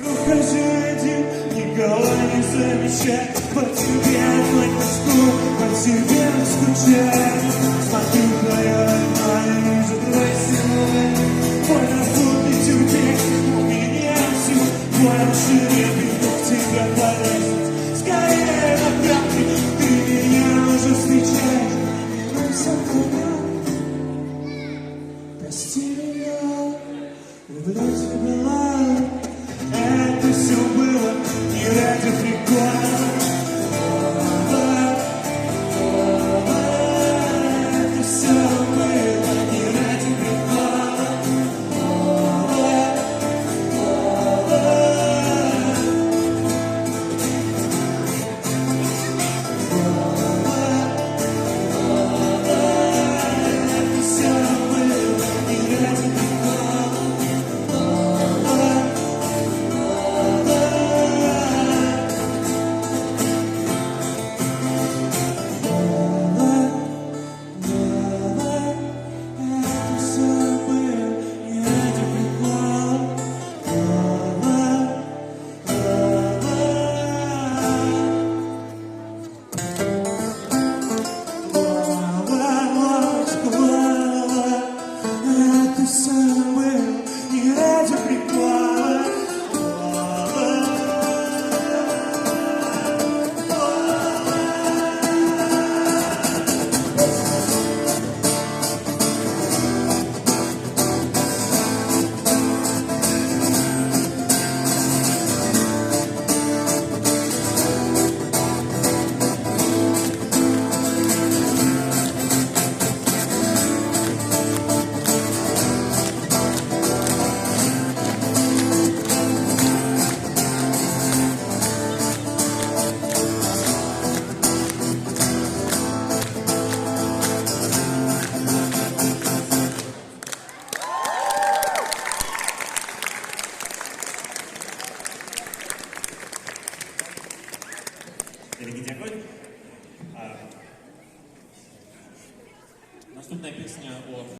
Ухожу один, никого не замечай, по тебе хоть тоску, по тебе скучаю. Смотрю твое окно, вижу твой силуэт, твой напутный тюрбик, у меня все, твой расширенный дух тебя повесит. Скорее направь, ты меня уже встречаешь, но все понял. Прости меня, люблю тебя. Это все было не ради прикола. Это все было не ради прикола. Это все было не ради прикола. Дорогі, дякую. Наступна пісня у